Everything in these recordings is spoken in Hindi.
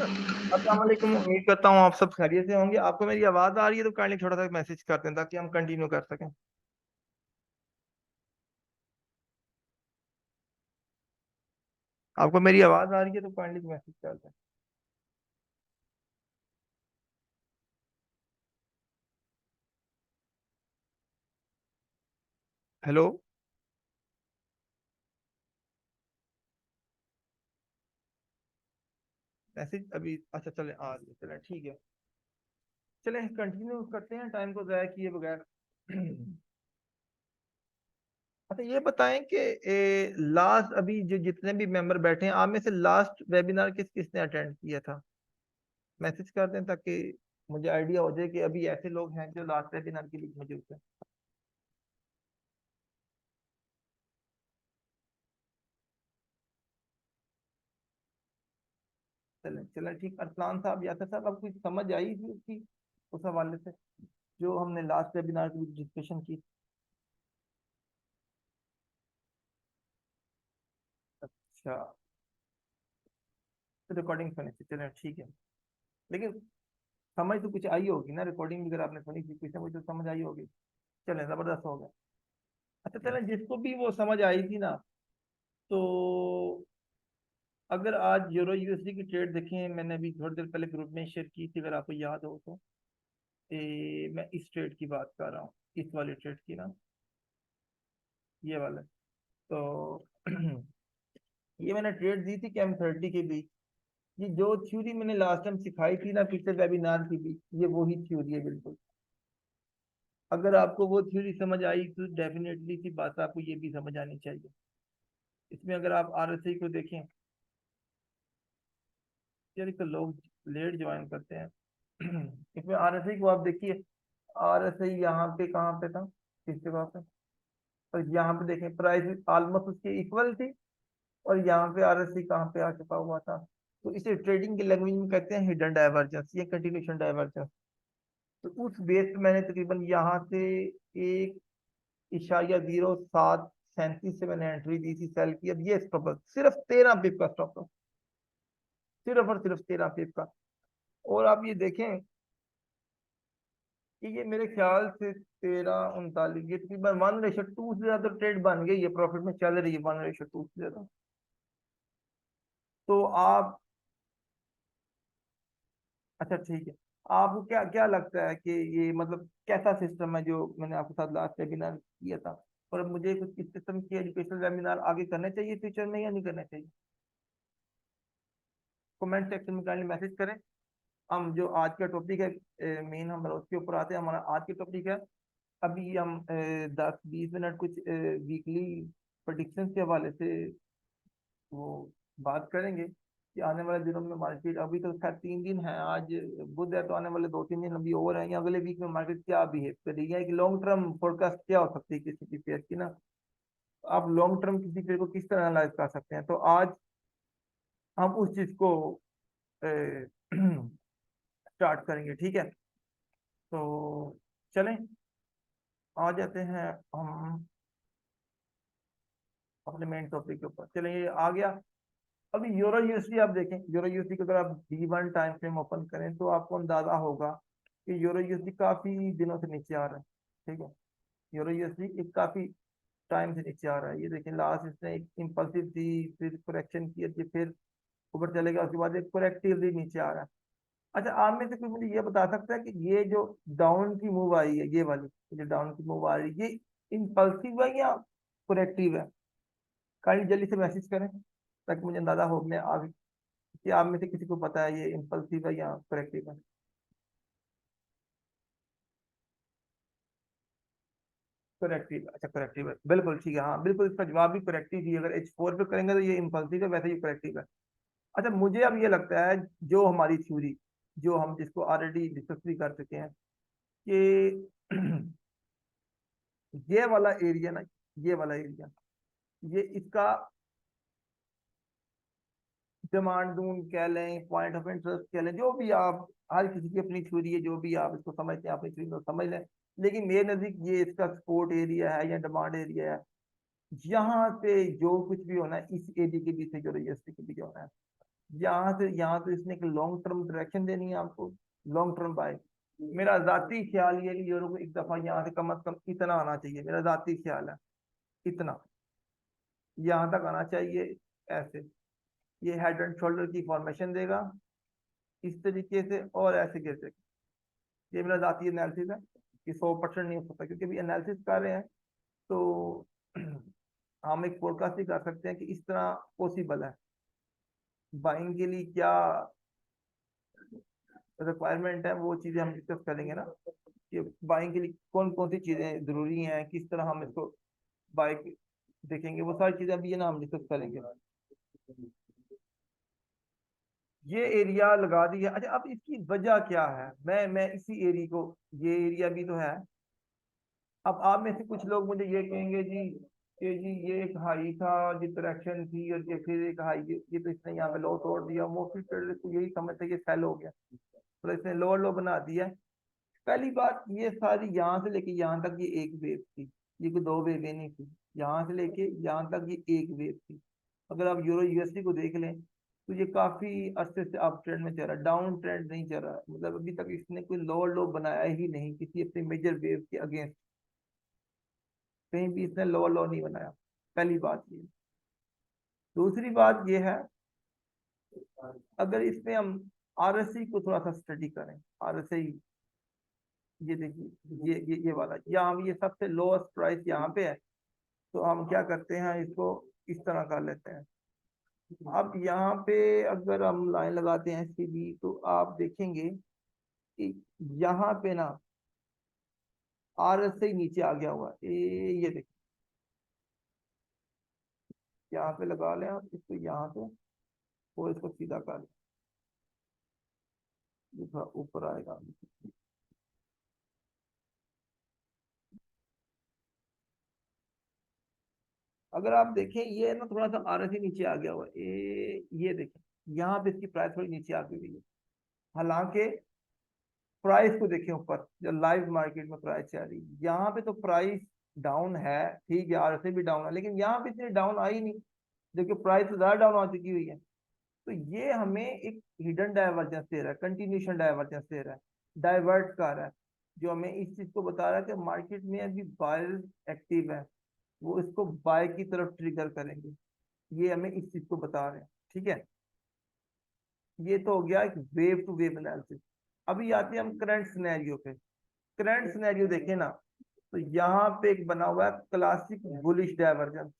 अस्सलाम वालेकुम। उम्मीद करता हूँ आप सब खैरियत से होंगे। आपको मेरी आवाज़ आ रही है तो काइंडली थोड़ा सा मैसेज कर दें ताकि हम कंटिन्यू कर सकें। आपको मेरी आवाज़ आ रही है तो काइंडली मैसेज कर दें। हेलो। मैसेज अभी अच्छा चले आ रही है, चलें ठीक है। चलें कंटिन्यू करते हैं टाइम को ज़ाया किए बगैर। अच्छा ये बताएं कि लास्ट अभी जो जितने भी मेंबर बैठे हैं आप में से लास्ट वेबिनार किसने अटेंड किया था। मैसेज कर दें ताकि मुझे आइडिया हो जाए कि अभी ऐसे लोग हैं जो लास्ट वेबिनार के लिए मौजूद हैं। चलें चलें ठीक। अरसलान साहब यासर साहब आपको कुछ समझ आई थी उसकी उस हवाले से जो हमने लास्ट वेबिनार की डिस्कशन की। अच्छा तो रिकॉर्डिंग सुनी थी, चलें ठीक है। लेकिन समझ तो कुछ आई होगी ना, रिकॉर्डिंग भी अगर आपने सुनी थी कुछ ना कुछ तो समझ आई होगी। चलें जबरदस्त हो गया। अच्छा चलें जिसको भी वो समझ आई थी ना, तो अगर आज यूरो यूएसडी की ट्रेड देखें, मैंने अभी थोड़ी देर पहले ग्रुप में शेयर की थी अगर आपको याद हो तो। मैं इस ट्रेड की बात कर रहा हूँ, इस वाली ट्रेड की ना, ये वाला। तो ये मैंने ट्रेड दी थी कैम 30 के बीच। ये जो थ्योरी मैंने लास्ट टाइम सिखाई थी ना पिछले वेबिनार की भी, ये वही थ्योरी है बिल्कुल। अगर आपको वो थ्योरी समझ आई तो डेफिनेटली सी बात है, आपको ये भी समझ आनी चाहिए। इसमें अगर आप आरएसआई को देखें, यार एक तो लोग लेट ज्वाइन करते हैं। इसमें आरएसआई को आप देखिए, आरएसआई यहाँ पे कहाँ पे था, किस जगह पे, और यहाँ पे देखें प्राइस ऑलमोस्ट उसकी इक्वल थी, और यहाँ पे आरएसआई कहाँ पे आ चुका हुआ था। तो इसे ट्रेडिंग की लैंग्वेज में कहते हैं हिडन डाइवर्जेंस या कंटिन्यूशन डाइवर्जेंस। तो उस बेस पे मैंने तकरीबन यहाँ से 1.07 से मैंने एंट्री दी थी सेल की। अब ये स्टॉप लॉस सिर्फ 13 पिप का स्टॉप लॉस, सिर्फ और सिर्फ 13 पिप का। और आप ये देखें कि ये मेरे ख्याल से 13 39, ये तकरीबन 1:2 से ज्यादा ट्रेड बन गई है, प्रॉफिट में चल रही है 1:2 से ज्यादा। तो आप, अच्छा ठीक है, आपको क्या क्या लगता है कि ये मतलब कैसा सिस्टम है जो मैंने आपके साथ लास्ट वेबिनार किया था, और मुझे कुछ इस किस्म के एजुकेशनल वेबिनार आगे करने चाहिए फ्यूचर में या नहीं करने चाहिए। कमेंट सेक्शन में काइंडली मैसेज करें। हम जो आज का टॉपिक है मेन, हम उसके ऊपर आते हैं। हमारा आज का टॉपिक है, अभी हम 10 20 मिनट कुछ वीकली प्रोडिक्शन के हवाले से वो बात करेंगे कि आने वाले दिनों में मार्केट, अभी तो खैर 3 दिन है, आज बुध है, तो आने वाले 2 3 दिन अभी और हैं, या अगले वीक में मार्केट क्या बिहेव करेगी, एक लॉन्ग टर्म फोरकास्ट क्या हो सकती है किसी भी पेयर की ना। आप लॉन्ग टर्म किसी पेयर को किस तरह एनालाइज कर सकते हैं, तो आज हम उस चीज को स्टार्ट करेंगे, ठीक है। तो चलें आ जाते हैं हम अपने मेन टॉपिक के ऊपर। चलें ये आ गया। अभी यूरो यूएसडी आप देखें, यूरो यूएसडी को अगर आप D1 टाइम फ्रेम ओपन करें तो आपको अंदाजा होगा कि यूरो यूएसडी काफी दिनों से नीचे आ रहा है, ठीक है। यूरो यूएसडी एक काफी टाइम से नीचे आ रहा है। ये देखें लास्ट इसने एक इम्पल्सिव दी, फिर करेक्शन किया, फिर ऊपर चलेगा, उसके बाद एक करेक्टिवली नीचे आ रहा है। अच्छा आप में से कोई मुझे ये बता सकता है कि ये जो डाउन की मूव आई है, ये वाली जो डाउन की मूव आ रही है, ये इम्पल्सिव है या करेक्टिव है। काइंडली जल्दी से मैसेज करें ताकि मुझे अंदाजा हो मैं आगे कि आप में से किसी को पता है ये इम्पल्सिव है या करेक्टिव है। करेक्टिव, अच्छा करेक्टिव है, बिल्कुल ठीक है, हाँ बिल्कुल इसका जवाब भी करेक्टिव ही है। अगर H4 पे करेंगे तो ये इम्पल्सिव है, वैसे ही करेक्टिव है। अच्छा मुझे अब ये लगता है, जो हमारी थ्योरी, जो हम जिसको ऑलरेडी डिस्कस भी कर चुके हैं कि ये वाला एरिया ना, ये वाला एरिया, ये इसका डिमांड जोन कह लें, पॉइंट ऑफ इंटरेस्ट कह लें, जो भी आप, हर किसी की अपनी थ्योरी है, जो भी आप इसको समझते हैं अपनी थ्योरी में समझ लें। लेकिन मेरे नजदीक ये इसका सपोर्ट एरिया है या डिमांड एरिया है। यहाँ से जो कुछ भी होना है इस एरिया के बीच से जो रजिस्ट्री के बीच होना है। यहाँ से यहाँ तो इसने एक लॉन्ग टर्म डायरेक्शन देनी है आपको, लॉन्ग टर्म बाय। मेरा जाती ख्याल ये है कि यूरो को एक दफा यहाँ से कम से कम इतना आना चाहिए, मेरा जाती ख्याल है इतना, यहाँ तक आना चाहिए ऐसे। ये हेड एंड शोल्डर की फॉर्मेशन देगा इस तरीके से और ऐसे गिर जाएगा। ये मेरा जाती एनालिसिस है कि 100% नहीं हो सकता, क्योंकि अभी एनालिसिस कर रहे हैं तो हम एक फोरकास्ट ही कर सकते हैं कि इस तरह पॉसिबल है। बाइंग के लिए क्या रिक्वायरमेंट है वो चीजें हम डिस्कस करेंगे ना, कि बाइंग के लिए कौन कौन सी चीजें जरूरी हैं, किस तरह हम इसको बाइक देखेंगे, वो सारी चीजें अभी ये ना हम डिस्कस करेंगे। ये एरिया लगा दिया। अच्छा, अब इसकी वजह क्या है, मैं इसी एरिया को, ये एरिया भी तो है। अब आप में से कुछ लोग मुझे ये कहेंगे जी कि जी ये एक हाई था, जी करेक्शन थी, और ये फिर एक हाई, ये तो इसने यहाँ पे लो तोड़ दिया, मोस्टली ट्रेडर्स को यही समझते हैं कि सेल हो गया, तो इसने लोअर लो बना दिया। पहली बात, ये सारी यहाँ से लेके यहाँ तक ये एक वेव थी, ये कोई दो वेवें नहीं थी। यहाँ से लेके यहाँ तक ये एक वेव थी। अगर आप यूरो यूएसडी को देख लें तो ये काफी अरसे से अप ट्रेंड में चल रहा है, डाउन ट्रेंड नहीं चल रहा, मतलब अभी तक इसने कोई लोअर लो बनाया ही नहीं किसी अपने मेजर वेव के अगेंस्ट, कहीं भी इसने लोअर लो नहीं बनाया। पहली बात ये। दूसरी बात ये है, अगर इसमें हम आरएससी को थोड़ा सा स्टडी करें, आरएससी ये देखिए, ये वाला, यहाँ ये सबसे लोएस्ट प्राइस यहाँ पे है, तो हम क्या करते हैं, इसको इस तरह कर लेते हैं। अब यहाँ पे अगर हम लाइन लगाते हैं सीधी, तो आप देखेंगे कि यहाँ पे ना आर एस से नीचे आ गया हुआ है। ये देखिए, यहाँ पे लगा लें आप इसको यहाँ पे, और इसको सीधा कर लें, ये थोड़ा ऊपर आएगा। अगर आप देखें ये ना थोड़ा सा आर एस नीचे आ गया हुआ है, ये देखें, यहाँ पे इसकी प्राइस थोड़ी नीचे आ गई हुई है। हालांकि प्राइस को देखें ऊपर, जो लाइव मार्केट में प्राइस चल रही है, यहाँ पे तो प्राइस डाउन है, ठीक है, आर से भी डाउन है, लेकिन यहाँ पे इतनी डाउन आई नहीं, जबकि प्राइस तो ज्यादा डाउन आ चुकी हुई है। तो ये हमें एक हिडन डाइवर्जेंस दे रहा है, कंटिन्यूशन डाइवर्जेंस दे रहा है, डाइवर्ट कर रहा है, जो हमें इस चीज को बता रहा है कि मार्केट में अभी बायर एक्टिव है, वो इसको बाय की तरफ ट्रिगर करेंगे। ये हमें इस चीज को बता रहे हैं, ठीक है। ये तो हो गया एक वेव टू वेव एनालिसिस। अभी आते हैं हम करंट सिनेरियो पे। करंट सिनेरियो देखें ना, तो यहाँ पे एक बना हुआ है क्लासिक बुलिश डाइवर्जेंस।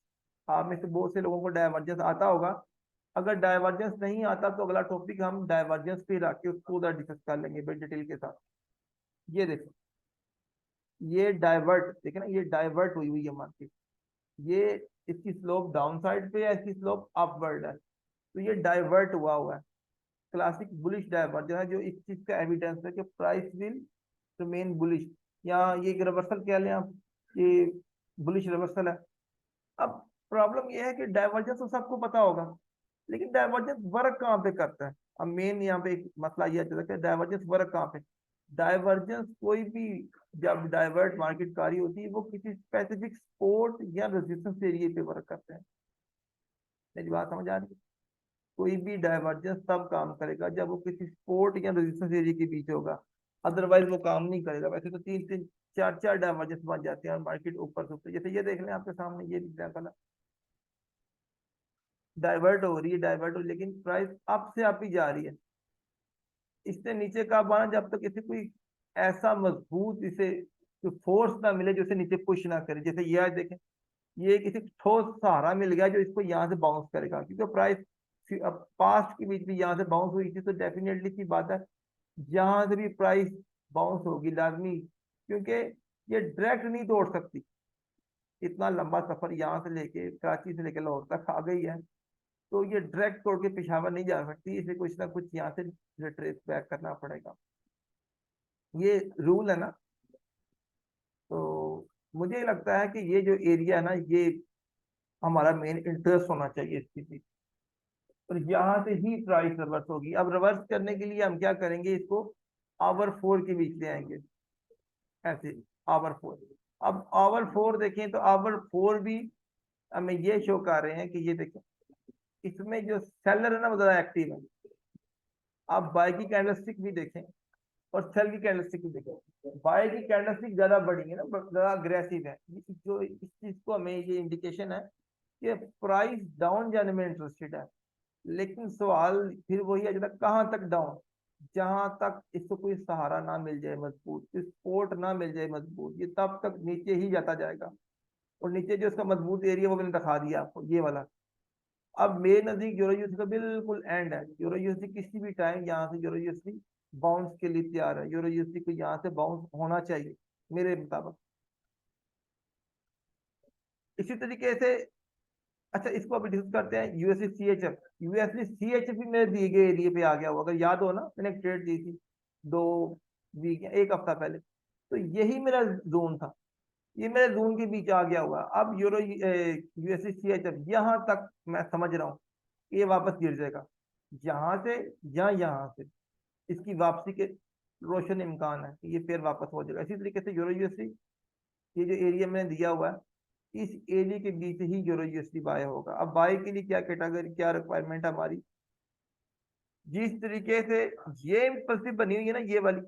आप में से बहुत से लोगों को डाइवर्जेंस आता होगा, अगर डाइवर्जेंस नहीं आता तो अगला टॉपिक हम डाइवर्जेंस पे रख के उसको उधर डिस्कस कर लेंगे बड़ी डिटेल के साथ। ये देखो, ये डाइवर्ट देखे ना, ये डाइवर्ट हुई हुई है मार्केट, ये इसकी स्लोप डाउन साइड पे है, इसकी स्लोप अपवर्ड है, तो ये डाइवर्ट हुआ है। क्लासिक बुलिश डाइवर्जन है, जो इस चीज का एविडेंस है कि प्राइस विल रिमेन बुलिश। यहाँ ये एक रिवर्सल कह लें आप, ये बुलिश रिवर्सल है। अब प्रॉब्लम ये है कि डाइवर्जेंस तो सबको पता होगा, लेकिन डाइवर्जेंस वर्क कहाँ पे करता है। अब मेन यहाँ पे एक मसला ये चलता है, डाइवर्जेंस वर्क कहाँ पे। डाइवर्जेंस कोई भी, जब डाइवर्ट मार्केट कारी होती है, वो किसी स्पेसिफिक सपोर्ट या रेजिस्टेंस एरिया पे वर्क करते हैं। मेरी बात समझ आ रही है। कोई भी डाइवर्जेंस तब काम करेगा जब वो किसी सपोर्ट या रेजिस्टेंस एरिया के बीच होगा, अदरवाइज वो काम नहीं करेगा। वैसे तो तीन तीन चार चार डाइवर्जेंस बन जाते हैं और मार्केट ऊपर से ऊपर, जैसे ये देख लें आपके सामने, ये एग्जाम्पल है, डाइवर्ट हो रही है, डाइवर्ट हो रही है, लेकिन प्राइस अप से अप ही जा रही है। इससे नीचे का बाना, जब तक इसे कोई ऐसा मजबूत इसे फोर्स ना मिले जो इसे नीचे पुश ना करे, जैसे ये आज देखें, ये किसी ठोस सहारा मिल गया जो इसको यहाँ से बाउंस करेगा, क्योंकि प्राइस अब पास्ट के बीच भी यहाँ से बाउंस हुई थी, तो डेफिनेटली सी बात है यहाँ से भी प्राइस बाउंस होगी लाजमी, क्योंकि ये डायरेक्ट नहीं तोड़ सकती। इतना लंबा सफर यहाँ से लेके कराची से लेके लाहौर तक आ गई है, तो ये डायरेक्ट तोड़ के पेशावर नहीं जा सकती, इसे कुछ ना कुछ यहाँ से रिट्रेस बैक करना पड़ेगा। ये रूल है ना। तो मुझे लगता है कि ये जो एरिया है ना, ये हमारा मेन इंटरेस्ट होना चाहिए इसकी भी। और यहाँ से ही प्राइस रिवर्स होगी। अब रिवर्स करने के लिए हम क्या करेंगे, इसको आवर फोर के बीच ले आएंगे, ऐसे आवर फोर। अब आवर फोर देखें तो आवर फोर भी हमें ये शो कर रहे हैं कि ये देखें, इसमें जो सेलर है ना वो ज्यादा एक्टिव है। आप बाय की कैंडलस्टिक भी देखें और सेल की कैंडलस्टिक भी देखें, बाय की कैंडलस्टिक ज्यादा बड़ी है ना, ज्यादा अग्रेसिव है। जो इस चीज को हमें ये इंडिकेशन है कि प्राइस डाउन जाने में इंटरेस्टेड है। लेकिन सवाल फिर वही है, जरा कहाँ तक डाउन, जहां तक इसको कोई सहारा ना मिल जाए मजबूत, सपोर्ट ना मिल जाए मजबूत, ये तब तक नीचे ही जाता जाएगा। और नीचे जो इसका मजबूत एरिया वो मैंने दिखा दिया आपको, ये वाला। अब मेरे नजदीक यूरो यूएसडी का बिल्कुल एंड है। यूरो यूएसडी किसी भी टाइम यहाँ से यूरो यूएसडी बाउंस के लिए तैयार है। यूरो यूएसडी को यहाँ से बाउंस होना चाहिए मेरे मुताबिक। इसी तरीके से, अच्छा इसको अभी डिस्कस करते हैं यूएसडी सीएचएफ। यूएसडी सीएचएफ भी मेरे दिए गए एरिया पे आ गया हुआ, अगर याद हो ना, मैंने एक ट्रेड दी थी 2 वीक या 1 हफ्ता पहले, तो यही मेरा जोन था। ये मेरे जोन के बीच आ गया हुआ। अब यूरो यूएसडी सीएचएफ यहाँ तक मैं समझ रहा हूँ कि ये वापस गिर जाएगा, यहाँ से या यहाँ से इसकी वापसी के रोशन इम्कान है कि ये फिर वापस हो जाएगा। इसी तरीके से यूरो यूएसडी, ये जो एरिया मैंने दिया हुआ है, इस एरिया के बीच ही यूरो यूएसडी बाय होगा। अब बाय के लिए क्या कैटेगरी, क्या रिक्वायरमेंट है हमारी, जिस तरीके से ये इम्पल्सिव बनी हुई है ना, ये वाली,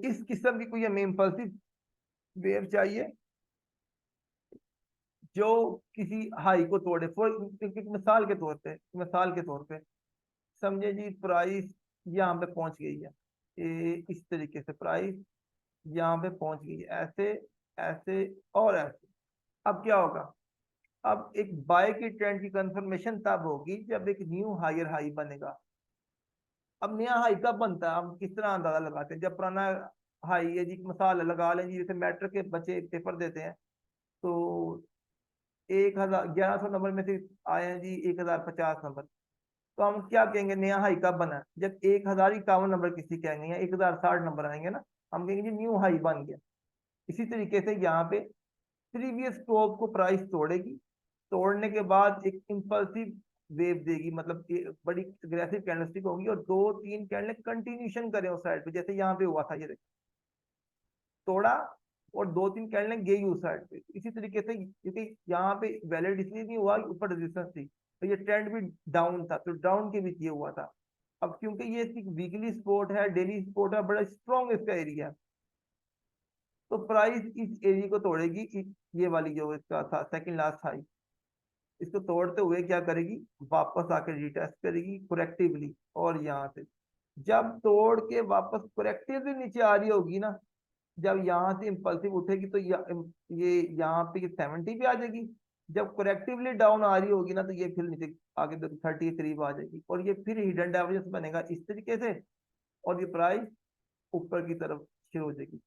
इस किस्म की कोई हमें इम्पल्सिव वेव चाहिए जो किसी हाई को तोड़े। फॉर मिसाल के तौर पे समझे जी, प्राइस यहाँ पे पहुंच गई है, इस तरीके से प्राइस यहाँ पे पहुंच गई है, ऐसे ऐसे और ऐसे। अब क्या होगा, अब एक बाय की ट्रेंड की कंफर्मेशन तब होगी जब एक न्यू हायर हाई बनेगा। अब नया हाई कब बनता है, हम किस तरह अंदाजा लगाते हैं, जब पुराना हाई है जी, मिसाल लगा लें जी, जैसे मैट्रिक के बच्चे पेपर देते हैं तो 1100 नंबर में से आए हैं जी 1050 नंबर, तो हम क्या कहेंगे नया हाई कब बना, जब 1051 नंबर किसी के आएंगे या 1060 नंबर आएंगे ना, हम कहेंगे जी न्यू हाई बन गया। इसी तरीके से यहाँ पे प्रीवियस टॉप को प्राइस तोड़ेगी, तोड़ने के बाद एक इम्पल्सिव वेव देगी, मतलब बड़ी अग्रेसिव कैंडलस्टिक होगी और 2-3 कैंडल कंटिन्यूशन करें उस साइड पे, जैसे यहाँ पे हुआ था, ये देखो तोड़ा और 2-3 कैंडल गई उस साइड पे। इसी तरीके से क्योंकि यहाँ पे वैलिड इसलिए नहीं हुआ कि ऊपर रेजिस्टेंस थी, तो ये ट्रेंड भी डाउन था, तो डाउन के बीच ये हुआ था। अब क्योंकि ये वीकली सपोर्ट है, डेली सपोर्ट है, बड़ा स्ट्रॉन्ग इसका एरिया है, तो प्राइस इस एरिया को तोड़ेगी। ये वाली जो इसका था सेकंड लास्ट हाई, इसको तोड़ते हुए क्या करेगी, वापस आकर रिटेस्ट करेगी कोरेक्टिवली। और यहाँ से जब तोड़ के वापस कोरेक्टिवली नीचे आ रही होगी ना, जब यहाँ से इम्पल्सिव उठेगी तो ये यहाँ पे 70 पे आ जाएगी। जब करेक्टिवली डाउन आ रही होगी ना, तो ये फिर नीचे आगे 30 के करीब आ जाएगी और ये फिर हिडन डाइवर्जेंस बनेगा इस तरीके से, और ये प्राइस ऊपर की तरफ शुरू हो जाएगी।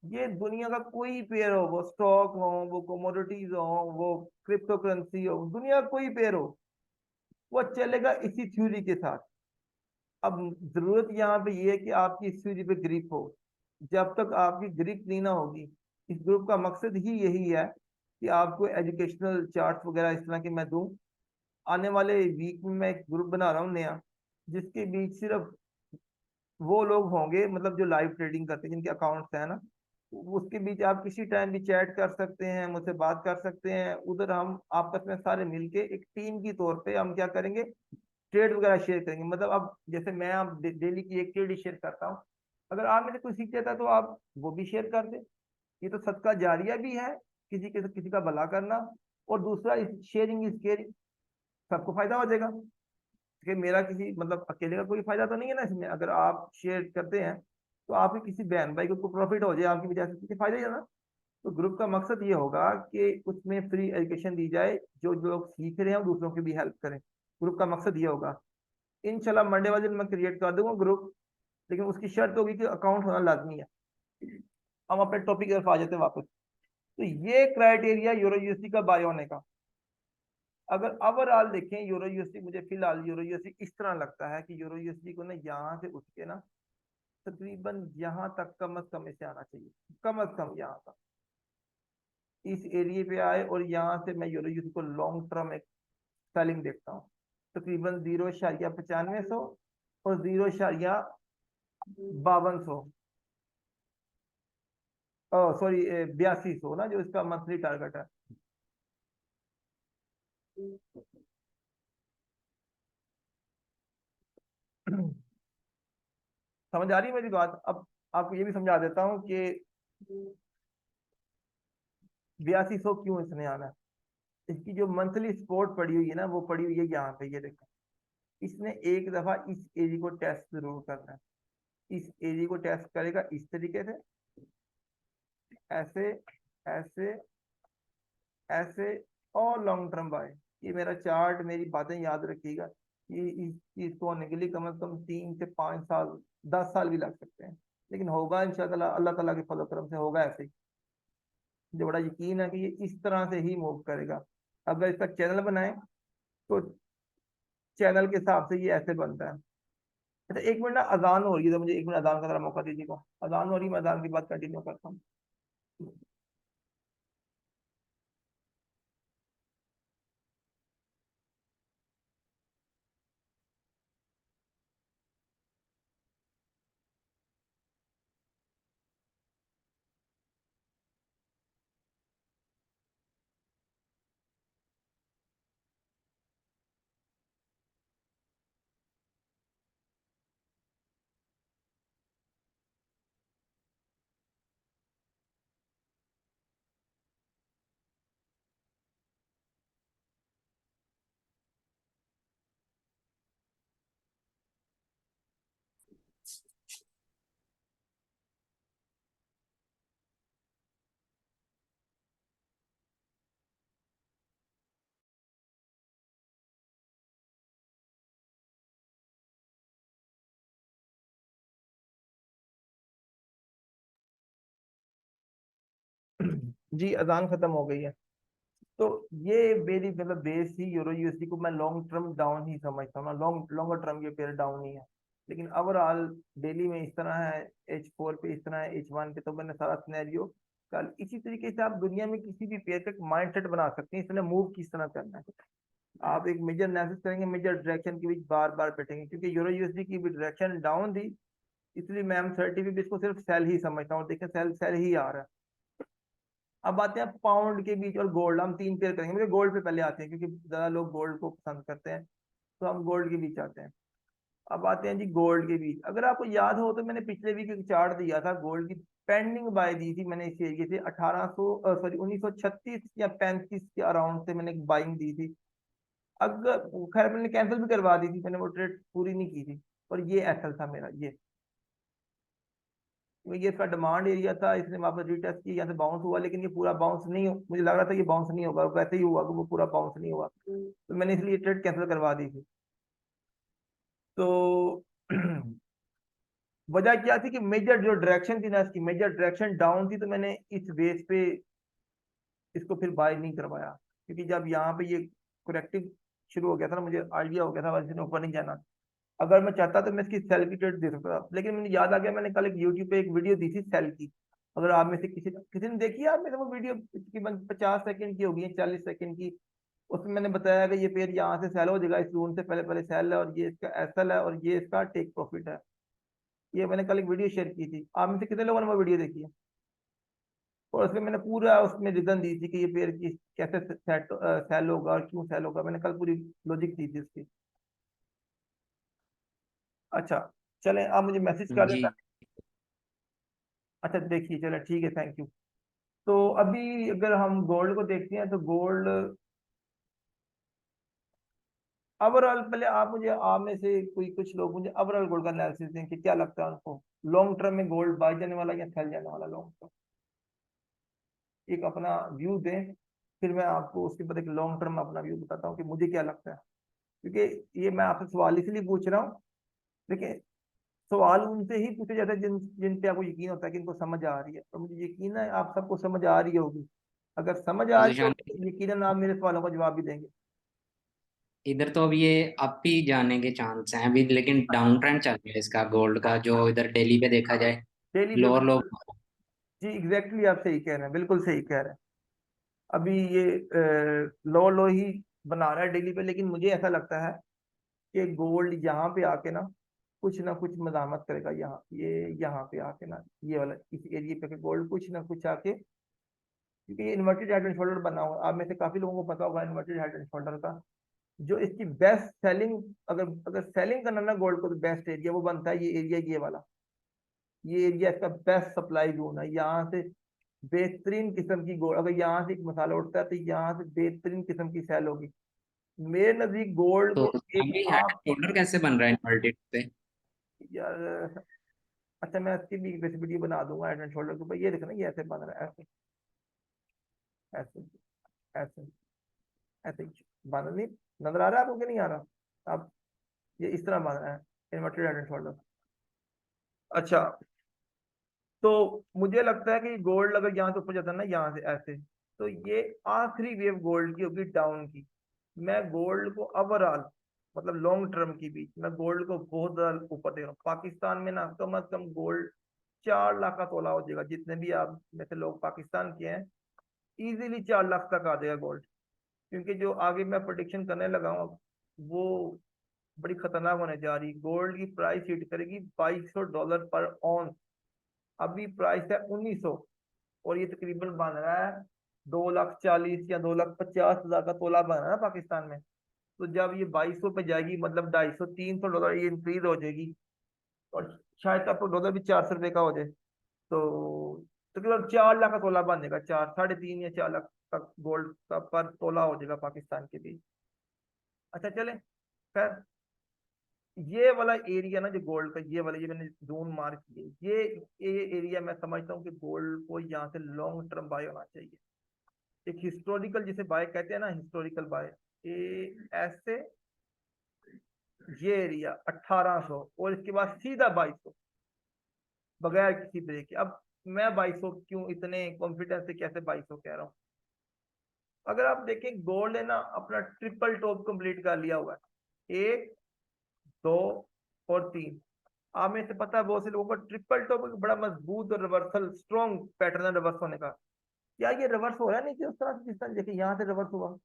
ये दुनिया का कोई पेयर हो, वो स्टॉक हो, वो कमोडिटीज हो, वो क्रिप्टो करेंसी हो, दुनिया का कोई पेयर हो, वो चलेगा इसी थ्योरी के साथ। अब जरूरत यहाँ पे ये है कि आपकी इस थ्योरी पे ग्रिप हो। जब तक आपकी ग्रिप नहीं ना होगी, इस ग्रुप का मकसद ही यही है कि आपको एजुकेशनल चार्ट्स वगैरह इस तरह के मैं दूं। आने वाले वीक में मैं एक ग्रुप बना रहा हूँ नया, जिसके बीच सिर्फ वो लोग होंगे, मतलब जो लाइव ट्रेडिंग करते हैं, जिनके अकाउंट्स हैं ना, उसके बीच आप किसी टाइम भी चैट कर सकते हैं, मुझसे बात कर सकते हैं। उधर हम आपस में सारे मिलके एक टीम की तौर पे हम क्या करेंगे, ट्रेड वगैरह शेयर करेंगे। मतलब अब जैसे मैं अब डेली की एक ट्रेड ही शेयर करता हूँ, अगर आप मेरे कोई सीख जाता है तो आप वो भी शेयर कर दें। ये तो सदका जारिया भी है, किसी का भला करना, और दूसरा शेयरिंग इज केयरिंग, सबको फायदा हो जाएगा। कि मेरा किसी मतलब अकेले का कोई फायदा तो नहीं है ना इसमें, अगर आप शेयर करते हैं तो आपके किसी बहन भाई को प्रॉफिट हो जाए आपकी वजह से, किसी फायदा ही है ना। तो ग्रुप का मकसद ये होगा कि उसमें फ्री एजुकेशन दी जाए, जो जो लोग सीख रहे हैं दूसरों की भी हेल्प करें। ग्रुप का मकसद ये होगा। इंशाल्लाह मंडे वाले दिन मैं क्रिएट कर दूंगा ग्रुप, लेकिन उसकी शर्त होगी कि अकाउंट होना लाजमी है। हम अपने टॉपिक की तरफ आ जाते हैं वापस। तो ये क्राइटेरिया यूरो यूएसडी का बाय होने का। अगर ओवरऑल देखें यूरो यूएसडी, मुझे फिलहाल यूरो यूएसडी इस तरह लगता है कि यूरो यूएसडी को ना यहाँ से उठ के ना तकरीबन यहाँ तक कम अज कम इसे आना चाहिए, कम अज कम यहाँ तक इस एरिया पे आए, और यहाँ से मैं यूरो यूएसडी को लॉन्ग टर्म एक सेलिंग देखता हूँ, तकरीबन 0.95 और 0.52, सॉरी 8200 ना, जो इसका मंथली टारगेट है। समझ आ रही है मेरी बात? अब आपको ये भी समझा देता हूँ कि 8200 क्यों इसने आना है। इसकी जो मंथली सपोर्ट पड़ी हुई है ना, वो पड़ी हुई है यहाँ पे, ये देखो। इसने एक दफा इस एरिया को टेस्ट जरूर करना है। इस एरिया को टेस्ट करेगा इस तरीके से, ऐसे, ऐसे, ऐसे, और लॉन्ग टर्म बाय। ये मेरा चार्ट, मेरी बातें याद रखिएगा। ये इस चीज को होने के लिए कम से कम 3 से 5 साल, 10 साल भी लग सकते हैं, लेकिन होगा इंशाल्लाह, अल्लाह ताला के फजल करम से होगा ऐसे ही। मुझे बड़ा यकीन है कि ये इस तरह से ही मूव करेगा। अगर इसका चैनल बनाए तो चैनल के हिसाब से ये ऐसे बनता है। अच्छा, 1 मिनट ना, अजान हो रही है, तो मुझे 1 मिनट अजान का जरा मौका दीजिएगा। अजान हो रही है, मैं अजान की बात कंटिन्यू करता हूँ। जी, अजान खत्म हो गई है। तो ये मेरी मतलब बेस ही यूरो यूएसडी को मैं लॉन्ग टर्म डाउन ही समझता हूँ ना, लॉन्गर टर्म ये पेयर डाउन ही है। लेकिन ओवरऑल डेली में इस तरह है, H4 पे इस तरह है, H1 पे, तो मैंने सारा सिनेरियो कल इसी तरीके से आप दुनिया में किसी भी पेयर का माइंड सेट बना सकते हैं, इसने मूव किस तरह करना है। आप एक मेजर एनालिसिस करेंगे, मेजर डायरेक्शन के बीच बार बार बैठेंगे, क्योंकि यूरो यूएसडी की भी डायरेक्शन डाउन थी, इसलिए मैं M30 भी इसको सिर्फ सेल ही समझता हूँ। देखिए, सेल सेल ही आ रहा है। अब आते हैं पाउंड के बीच और गोल्ड, हम 3 पेयर करेंगे, मुझे गोल्ड पे पहले आते हैं क्योंकि ज्यादा लोग गोल्ड को पसंद करते हैं, तो हम गोल्ड के बीच आते हैं। अब आते हैं जी गोल्ड के बीच। अगर आपको याद हो तो मैंने पिछले वीक एक चार्ट दिया था, गोल्ड की पेंडिंग बाय दी थी मैंने इस एरिए से 1800, सॉरी 1936 या 35 के अराउंड से मैंने एक बाइंग दी थी। अगर खैर मैंने कैंसिल भी करवा दी थी, मैंने वो ट्रेड पूरी नहीं की थी, और ये एसएल था मेरा, ये इसका डिमांड एरिया था। इसने वापस रिटेस्ट किया, यहाँ से बाउंस हुआ, लेकिन ये पूरा बाउंस नहीं मुझे लग रहा था ये बाउंस नहीं होगा, वैसे ही हुआ कि वो पूरा बाउंस नहीं हुआ, तो मैंने इसलिए ट्रेड कैंसिल करवा दी थी। तो वजह क्या थी कि मेजर जो डायरेक्शन थी ना, इसकी मेजर डायरेक्शन डाउन थी, तो मैंने इस बेस पे इसको फिर बाय नहीं करवाया, क्योंकि जब यहाँ पे ये करेक्टिव शुरू हो गया था ना, मुझे आइडिया हो गया था वैसे ऊपर नहीं जाना। अगर मैं चाहता तो मैं इसकी सेल की ट्रेड दे सकता था, लेकिन मुझे याद आ गया, मैंने कल एक यूट्यूब पे एक वीडियो दी थी सेल की। अगर आप में से किसी किसी ने देखी है, आप में से वो वीडियो तकरीबन 50 सेकंड की होगी, 40 सेकंड की। उसमें मैंने बताया कि ये पेड़ यहाँ से सेल हो जाएगा, इस जून से पहले पहले सेल है, और ये इसका एसएल है, और ये इसका टेक प्रॉफिट है। ये मैंने कल एक वीडियो शेयर की थी, आप में से कितने लोगों ने वो वीडियो देखी है? और उसमें मैंने पूरा उसमें रीजन दी थी कि ये पेड़ की कैसे सेल होगा और क्यों सेल होगा, मैंने कल पूरी लॉजिक दी थी उसकी। अच्छा, चलें, आप मुझे मैसेज कर दें। जी। अच्छा देखिए, चलो ठीक है, थैंक यू। तो अभी अगर हम गोल्ड को देखते हैं, तो गोल्ड ओवरऑल, पहले आप मुझे, आप में से कोई कुछ लोग मुझे ओवरऑल गोल्ड का एनालिसिस दें कि क्या लगता है उनको, लॉन्ग टर्म में गोल्ड बाय जाने वाला या सेल जाने वाला, लॉन्ग टर्म एक अपना व्यू दें। फिर मैं आपको उसके बाद एक लॉन्ग टर्म में अपना व्यू बताता हूँ कि मुझे क्या लगता है। क्योंकि ये मैं आपसे सवाल इसलिए पूछ रहा हूँ, देखिए, सवाल उनसे ही पूछे जाते हैं जिन जिन पे आपको यकीन होता है कि इनको समझ आ रही है, तो मुझे यकीन है आप सबको समझ आ रही होगी। अगर समझ आ रही पोजीशन होगी तो यकीनन आप मेरे सवालों का जवाब भी देंगे। इधर तो अब ये अप ही जाने के चांस हैं अभी, लेकिन डाउन ट्रेंड चल रहा है इसका गोल्ड का, जो इधर डेली पे देखा जाए डेली पे लोअर लो। बिल्कुल। जी एग्जैक्टली, आप सही कह रहे हैं, बिल्कुल सही कह रहे हैं। अभी ये लो लो ही बना रहा है डेली पे, लेकिन मुझे ऐसा लगता है कि गोल्ड यहाँ पे आके ना कुछ मजामत करेगा, यहाँ पे आके ना, ये वाला इस एरिया पे गोल्ड कुछ ना कुछ आके, क्योंकि ये इन्वर्टेड हेड एंड शोल्डर बना हुआ है। आप में से काफी लोगों को पता होगा इन्वर्टेड हेड एंड शोल्डर का। जो इसकी बेस्ट सेलिंग, अगर अगर सेलिंग करना ना गोल्ड को, तो बेस्ट एरिया वो बनता है ये एरिया, ये वाला। ये एरिया इसका बेस्ट सप्लाई जोन है। यहाँ से बेहतरीन किस्म की गोल्ड, अगर यहाँ से एक मसाला उठता है तो यहाँ से बेहतरीन किस्म की सेल होगी। मेरे नजदीक गोल्ड तो को एक अभी हेड एंड आप, शोल्डर कैसे बन रहा है इन्वर्टेड पे? यार अच्छा मैं इसकी भी रेसिपी बना दूंगा हेड एंड शोल्डर के ऊपर। ये देखो ना, ये ऐसे बन रहा है, ऐसे ऐसे ऐसे ऐसे ही बन नहीं, नजर आ रहा है आपको कि नहीं आ रहा? अब ये इस तरह बन रहा है इन्वर्टेड हेड एंड शोल्डर। अच्छा, तो मुझे लगता है कि गोल्ड अगर यहाँ से ऊपर जाता है ना, यहाँ से ऐसे, तो ये आखिरी वेव गोल्ड की होगी डाउन की। मैं गोल्ड को ओवरऑल, मतलब लॉन्ग टर्म की भी, मैं गोल्ड को बहुत ज्यादा ऊपर दे रहा हूँ। पाकिस्तान में ना कम अज कम गोल्ड 4 लाख का तोला हो जाएगा। जितने भी आप में से लोग पाकिस्तान के हैं, इजीली 4 लाख तक आ जाएगा गोल्ड। क्योंकि जो आगे मैं प्रोडिक्शन करने लगा हूँ, वो बड़ी खतरनाक होने जा रही। गोल्ड की प्राइस हिट करेगी $2200 पर ऑन। अभी प्राइस है 1900, और ये तकरीबन बन रहा है 2,40,000 या 2,50,000 का तोला बन रहा है पाकिस्तान में। तो जब ये 2200 पे जाएगी, मतलब 250-300 डॉलर ये इंक्रीज हो जाएगी। और शायद आपको डॉलर भी 400 रुपये का हो जाए, तो तकरीबन 4 लाख का तोला बन जाएगा। 3.5 या 4 लाख तक गोल्ड का पर तोला हो जाएगा पाकिस्तान के भी। अच्छा चले, खैर ये वाला एरिया ना जो गोल्ड का, ये वाला, ये मैंने जोन मार्क किए, ये एरिया मैं समझता हूँ कि गोल्ड को यहाँ से लॉन्ग टर्म बाय होना चाहिए। एक हिस्टोरिकल जिसे बाय कहते हैं ना, हिस्टोरिकल बाय, ये ऐसे, ये एरिया 1800, और इसके बाद सीधा 2200, बगैर किसी ब्रेक के। अब मैं 2200 क्यों इतने कॉन्फिडेंस से कैसे 2200 कह रहा हूँ? अगर आप देखें, गोल्ड है ना अपना ट्रिपल टॉप कंप्लीट कर लिया हुआ है, 1, 2 और 3। आप में से पता है बहुत से लोगों का ट्रिपल टॉप एक बड़ा मजबूत और रिवर्सल स्ट्रॉन्ग पैटर्न है रिवर्स होने का। क्या ये रिवर्स हो रहा है? नहीं कि उस तरह से, जिस तरह देखिए यहाँ से रिवर्स हुआ,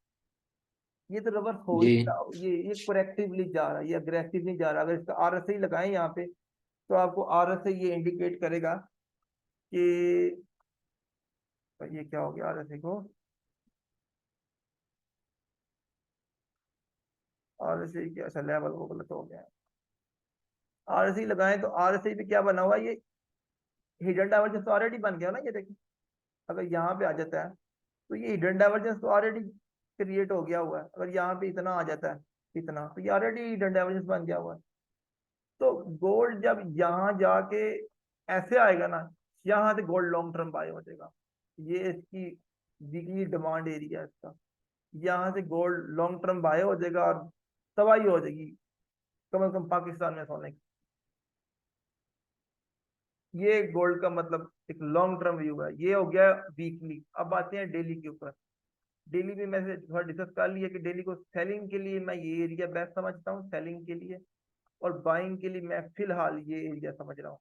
ये तो रिवर्स हो ही जी। रहा। ये करेक्टिवली जा रहा है, ये अग्रेसिव नहीं जा रहा। अगर इसका आरएसआई लगाएं यहाँ पे, तो आपको आरएसआई ये इंडिकेट करेगा कि ये क्या हो गया आरएसआई को, आरएसआई के अच्छा लेवल वो गलत हो गया। आरएसआई लगाएं तो आरएसआई पे क्या बना हुआ है? ये हिडन डाइवर्जेंस तो ऑलरेडी बन गया ना, ये देखिए। अगर यहाँ पे आ जाता है, तो ये हिडन डाइवर्जेंस तो ऑलरेडी क्रिएट हो गया हुआ है। अगर यहाँ पे इतना आ जाता है, इतना, तो ये ऑलरेडी हिडन डाइवर्जेंस बन गया हुआ है। तो गोल्ड जब यहाँ जाके ऐसे आएगा ना, यहाँ से गोल्ड लॉन्ग टर्म बाय हो जाएगा। ये इसकी वीकली डिमांड एरिया है इसका। यहाँ से गोल्ड लॉन्ग टर्म बाय हो जाएगा, और तबाही हो जाएगी कम से कम पाकिस्तान में सोने की। ये गोल्ड का मतलब एक लॉन्ग टर्म व्यू है। ये हो गया वीकली। अब आते हैं डेली के ऊपर। डेली भी मैंने थोड़ा डिस्कस कर लिया कि डेली को सेलिंग के लिए मैं ये एरिया बेस्ट समझता हूँ सेलिंग के लिए, और बाइंग के लिए मैं फिलहाल ये एरिया समझ रहा हूँ।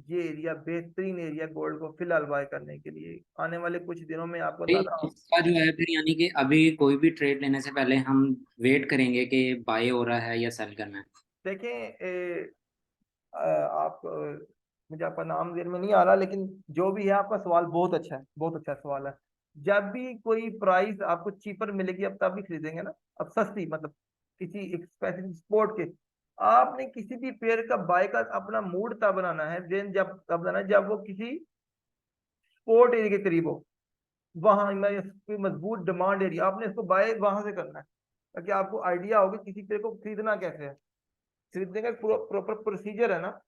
ये एरिया बेहतरीन एरिया गोल्ड को फिलहाल बाय करने के लिए। आने वाले कुछ दिनों में आपको भाई दादा, इसका जो है फिर, यानी कि अभी कोई भी ट्रेड लेने से पहले हम वेट करेंगे कि बाय हो रहा है या सेल करना है। देखें आप मुझे आपका नाम देर में नहीं आ रहा, लेकिन जो भी है आपका सवाल बहुत अच्छा है, बहुत अच्छा सवाल है। जब भी कोई प्राइस आपको चीपर मिलेगी, अब तब भी खरीदेंगे ना। अब सस्ती मतलब किसी एक स्पेसिफिक स्पोर्ट के, आपने किसी भी पेयर का बाय का अपना मूड तब बनाना है, देन जब तब बनाना है जब वो किसी स्पोर्ट एरिया के करीब हो। वहां मैं कोई मजबूत डिमांड एरिया, आपने इसको बाय वहां से करना है, ताकि आपको आइडिया होगा किसी पेड़ को खरीदना कैसे है। खरीदने का प्रॉपर प्रोसीजर है ना।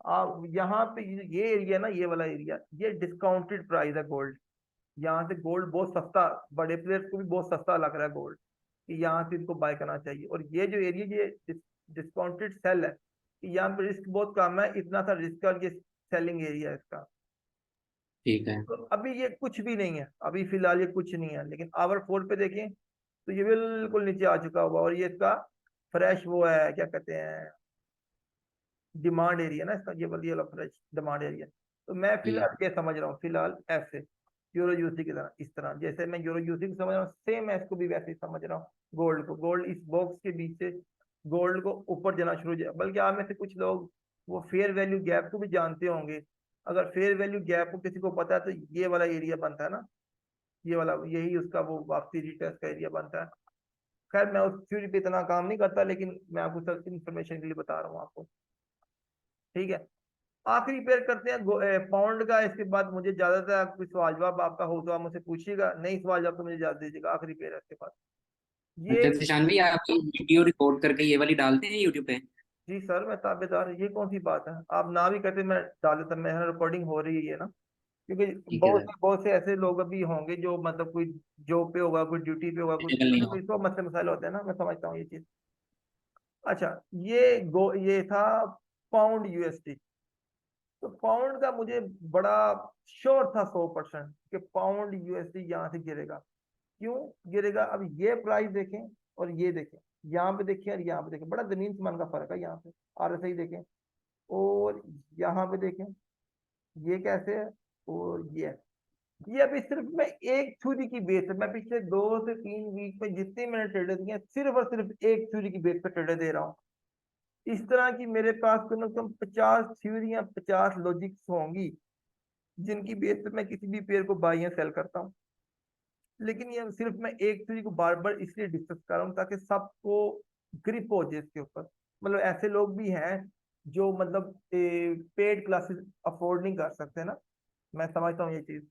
आप यहाँ पे ये एरिया ना, ये वाला एरिया, ये डिस्काउंटेड प्राइस है गोल्ड। यहाँ से गोल्ड बहुत सस्ता, बड़े प्लेयर्स को भी बहुत सस्ता लग रहा है गोल्ड, कि यहाँ से इनको बाय करना चाहिए। और ये जो एरिया, ये डिस्काउंटेड सेल है, कि यहाँ पे रिस्क बहुत कम है, इतना सा रिस्क है, और ये सेलिंग एरिया है इसका। ठीक है। तो अभी ये कुछ भी नहीं है, अभी फिलहाल ये कुछ नहीं है। लेकिन आवर 4 पे देखें तो ये बिल्कुल नीचे आ चुका हुआ, और ये इसका फ्रेश वो है, क्या कहते हैं, डिमांड एरिया ना इसका, ये वाला फ्रेश डिमांड एरिया। तो मैं जी। फिलहाल ये समझ रहा हूँ, फिलहाल ऐसे यूरो यूसी की तरह, इस तरह जैसे मैं यूरो यूसी को समझ रहा हूँ, सेम मैं इसको भी वैसे ही समझ रहा हूँ। गोल्ड को, गोल्ड इस बॉक्स के बीच से गोल्ड को ऊपर जाना शुरू हो जाए। बल्कि आप में से कुछ लोग वो फेयर वैल्यू गैप को भी जानते होंगे। अगर फेयर वैल्यू गैप को किसी को पता है, तो ये वाला एरिया बनता है ना, ये वाला, यही उसका वो वापसी रिटर्न का एरिया बनता है। खैर मैं उस थ्योरी पे इतना काम नहीं करता, लेकिन मैं आपको सिर्फ इंफॉर्मेशन के लिए बता रहा हूँ आपको। ठीक है, आखिरी पेयर करते हैं पाउंड का। इसके बाद मुझे ज्यादातर कोई सवाल जवाब आपका हो तो आप मुझसे पूछिएगा, नहीं सवाल जवाब तो मुझे याद दीजिएगा। आखिरी पेयर है इसके बाद ये। अच्छा जिशान भी, आप वीडियो रिकॉर्ड करके ये वाली डालते हैं यूट्यूब पे? जी सर, मैं ताबेदार, ये कौन सी बात है, आप ना भी कहते मैं डाल देता। मैं रिकॉर्डिंग हो रही है ना, क्योंकि ठीक है सर। बहुत से ऐसे लोग अभी होंगे जो मतलब कोई जॉब पे होगा, कोई ड्यूटी पे होगा, कुछ अवेलेबल नहीं हो। कोई तो मसले मसाइल होते हैं ना, मैं समझता हूँ ये चीज। अच्छा, ये था पाउंड यूएसडी। तो पाउंड का मुझे बड़ा श्योर था 100% कि पाउंड यूएसडी यहाँ से गिरेगा। क्यों गिरेगा? अब ये प्राइस देखें और ये देखें, यहाँ पे देखें और यहाँ पे देखें, बड़ा जमीन आसमान का फर्क है। यहाँ पे आरएसआई देखें और यहाँ पे देखें, ये कैसे है और ये है। ये अभी सिर्फ मैं एक थ्योरी की बेस है, मैं पिछले 2 से 3 वीक में जितने मैंने ट्रेडर दिए हैं, सिर्फ और सिर्फ एक थ्योरी की बेस पे ट्रेडर दे रहा हूँ। इस तरह की मेरे पास कम से कम 50 थ्योरियां, 50 लॉजिक्स होंगी जिनकी बेस पे मैं किसी भी पेयर को बाई या सेल करता हूँ। लेकिन ये सिर्फ मैं एक थ्योरी को बार बार इसलिए डिस्कस कर रहा हूँ ताकि सबको ग्रिप हो जाए इसके ऊपर। मतलब ऐसे लोग भी हैं जो मतलब पेड क्लासेस अफोर्ड नहीं कर सकते ना, मैं समझता हूँ ये चीज।